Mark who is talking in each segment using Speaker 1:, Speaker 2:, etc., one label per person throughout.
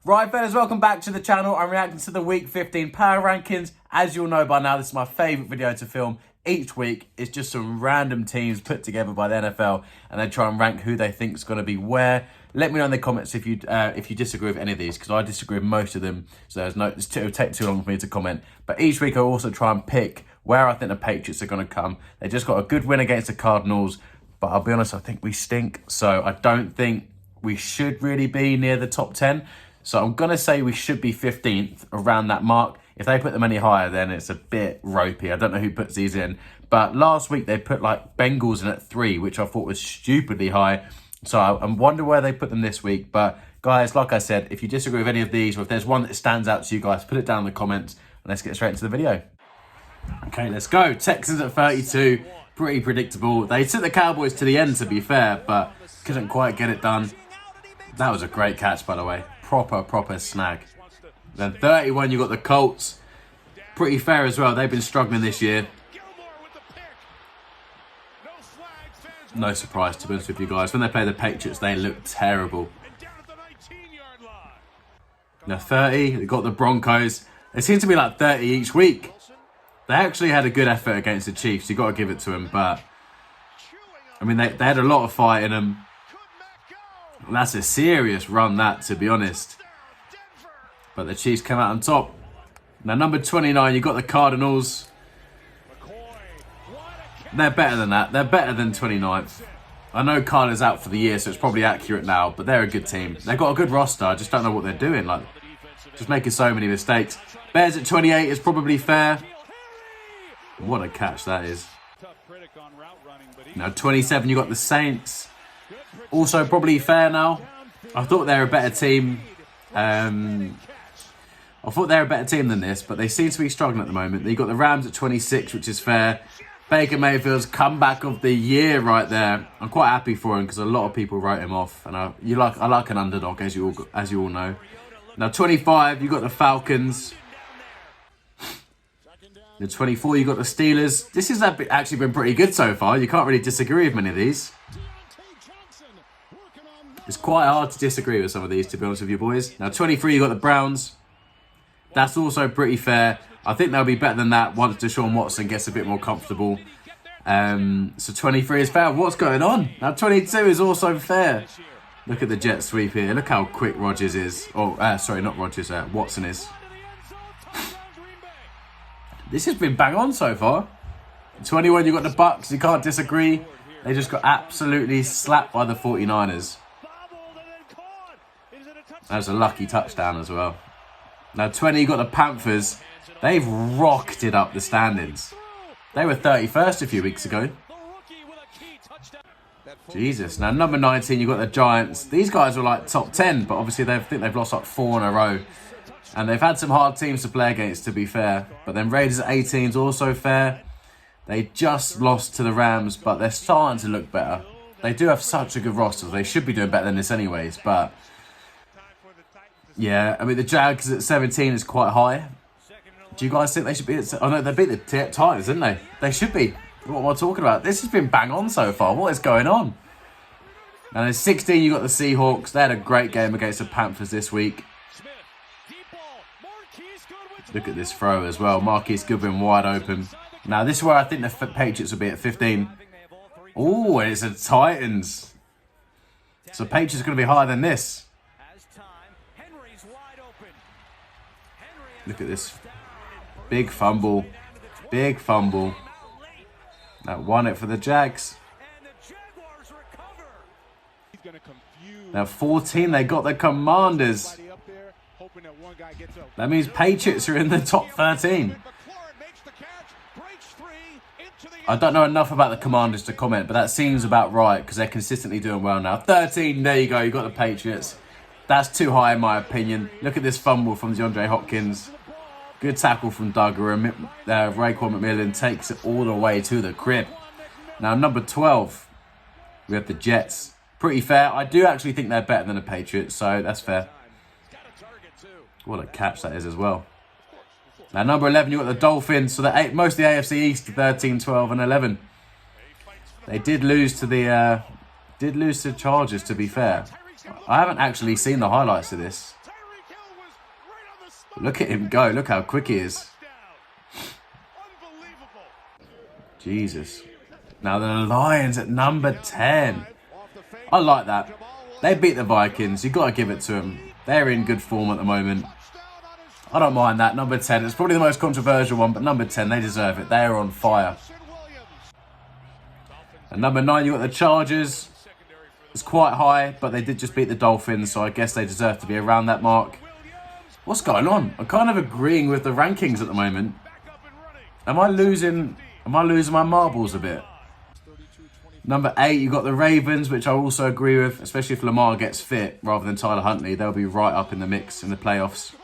Speaker 1: Right, fellas, welcome back to the channel. I'm reacting to the Week 15 Power Rankings. As you'll know by now, this is my favourite video to film each week. It's just some random teams put together by the NFL, and they try and rank who they think is going to be where. Let me know in the comments if you disagree with any of these, because I disagree with most of them, so it'll take too long for me to comment. But each week I'll also try and pick where I think the Patriots are going to come. They just got a good win against the Cardinals, but I'll be honest, I think we stink. So I don't think we should really be near the top 10. So I'm going to say we should be 15th, around that mark. If they put them any higher, then it's a bit ropey. I don't know who puts these in. But last week, they put like Bengals in at 3, which I thought was stupidly high. So I wonder where they put them this week. But guys, like I said, if you disagree with any of these, or if there's one that stands out to you guys, put it down in the comments. And let's get straight into the video. Okay, let's go. Texans at 32. Pretty predictable. They took the Cowboys to the end, to be fair, but couldn't quite get it done. That was a great catch, by the way. Proper snag. Then 31, you got the Colts. Pretty fair as well. They've been struggling this year. No surprise, to be honest with you guys. When they play the Patriots, they look terrible. Now 30, they got the Broncos. They seem to be like 30 each week. They actually had a good effort against the Chiefs. You got to give it to them. But, I mean, they had a lot of fight in them. That's a serious run, that, to be honest. But the Chiefs come out on top. Now, number 29, you've got the Cardinals. They're better than that. They're better than 29th. I know Kyler's out for the year, so it's probably accurate now, but they're a good team. They've got a good roster. I just don't know what they're doing. Like, just making so many mistakes. Bears at 28 is probably fair. What a catch that is. Now, 27, you've got the Saints. Also probably fair now. I thought they were a better team. I thought they were a better team than this, but they seem to be struggling at the moment. You got the Rams at 26, which is fair. Baker Mayfield's comeback of the year right there. I'm quite happy for him because a lot of people wrote him off, and I like an underdog, as you all know. Now 25, you got the Falcons. The 24, you got the Steelers. This has actually been pretty good so far. You can't really disagree with many of these. It's quite hard to disagree with some of these, to be honest with you boys. Now, 23, you got the Browns. That's also pretty fair. I think they'll be better than that once Deshaun Watson gets a bit more comfortable. So 23 is fair. What's going on? Now, 22 is also fair. Look at the jet sweep here. Look how quick Rodgers is. Oh, sorry, not Rodgers. Watson is. This has been bang on so far. 21, you got the Bucks. You can't disagree. They just got absolutely slapped by the 49ers. That was a lucky touchdown as well. Now 20, you got the Panthers. They've rocketed up the standings. They were 31st a few weeks ago. Jesus. Now number 19, you got the Giants. These guys were like top 10, but obviously I think they've lost like 4 in a row. And they've had some hard teams to play against, to be fair. But then Raiders at 18 is also fair. They just lost to the Rams, but they're starting to look better. They do have such a good roster. They should be doing better than this anyways, but yeah, I mean, the Jags at 17 is quite high. Do you guys think they should be at... Oh, no, they beat the Titans, didn't they? They should be. What am I talking about? This has been bang on so far. What is going on? And at 16, you got the Seahawks. They had a great game against the Panthers this week. Look at this throw as well. Marquise Goodwin wide open. Now, this is where I think the Patriots will be at 15. Oh, and it's the Titans. So Patriots are going to be higher than this. Look at this. Big fumble. Big fumble. That won it for the Jags. Now 14, they got the Commanders. That means Patriots are in the top 13. I don't know enough about the Commanders to comment, but that seems about right because they're consistently doing well now. 13, there you go. You got the Patriots. That's too high in my opinion. Look at this fumble from DeAndre Hopkins. Good tackle from Duggar. Raekwon McMillan takes it all the way to the crib. Now, number 12, we have the Jets. Pretty fair. I do actually think they're better than the Patriots, so that's fair. What a catch that is as well. Now, number 11, you've got the Dolphins. So most of the AFC East, 13, 12, and 11. They did lose to the Chargers, to be fair. I haven't actually seen the highlights of this. Look at him go. Look how quick he is. Jesus. Now the Lions at number 10. I like that. They beat the Vikings. You've got to give it to them. They're in good form at the moment. I don't mind that. Number 10. It's probably the most controversial one, but number 10, they deserve it. They're on fire. And number 9, you've got the Chargers. It's quite high, but they did just beat the Dolphins, so I guess they deserve to be around that mark. What's going on? I'm kind of agreeing with the rankings at the moment. Am I losing my marbles a bit? Number 8, you've got the Ravens, which I also agree with, especially if Lamar gets fit rather than Tyler Huntley. They'll be right up in the mix in the playoffs.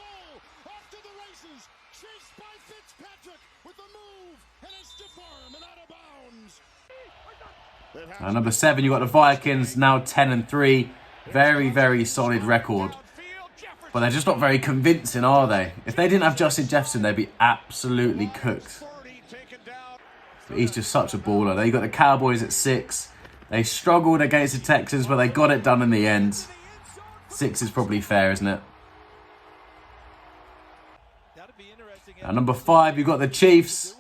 Speaker 1: Number 7, you've got the Vikings, now 10-3. Very, very solid record. But they're just not very convincing, are they? If they didn't have Justin Jefferson, they'd be absolutely cooked. But he's just such a baller. Then you've got the Cowboys at 6. They struggled against the Texans, but they got it done in the end. 6 is probably fair, isn't it? Now, number 5, you've got the Chiefs.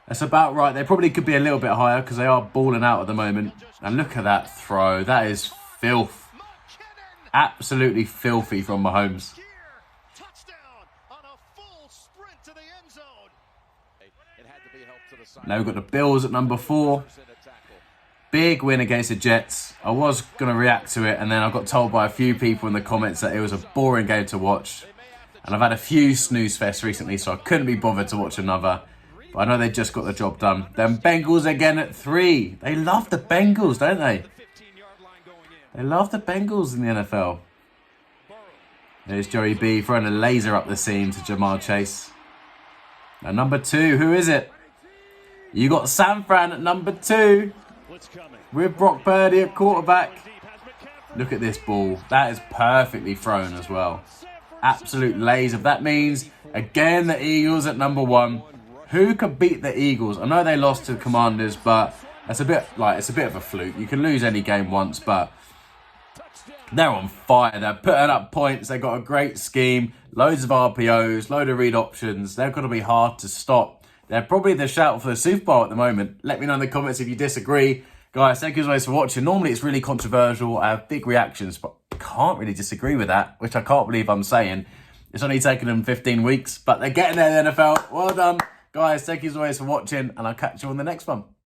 Speaker 1: That's about right. They probably could be a little bit higher because they are balling out at the moment. And look at that throw. That is filth. Absolutely filthy from Mahomes. Now we've got the Bills at number 4. Big win against the Jets. I was going to react to it, and then I got told by a few people in the comments that it was a boring game to watch. And I've had a few snooze fests recently, so I couldn't be bothered to watch another. But I know they just got the job done. Then Bengals again at 3. They love the Bengals, don't they? They love the Bengals in the NFL. There's Joey B throwing a laser up the seam to Jamar Chase. Now number 2, who is it? You got San Fran at number 2. With Brock Purdy at quarterback. Look at this ball. That is perfectly thrown as well. Absolute laser. That means, again, the Eagles at number 1. Who could beat the Eagles? I know they lost to the Commanders, but it's a bit of a fluke. You can lose any game once, but they're on fire. They're putting up points. They've got a great scheme. Loads of RPOs, load of read options. They're going to be hard to stop. They're probably the shout for the Super Bowl at the moment. Let me know in the comments if you disagree. Guys, thank you as always for watching. Normally it's really controversial. I have big reactions, but I can't really disagree with that, which I can't believe I'm saying. It's only taken them 15 weeks, but they're getting there in the NFL. Well done. Guys, thank you as always for watching, and I'll catch you on the next one.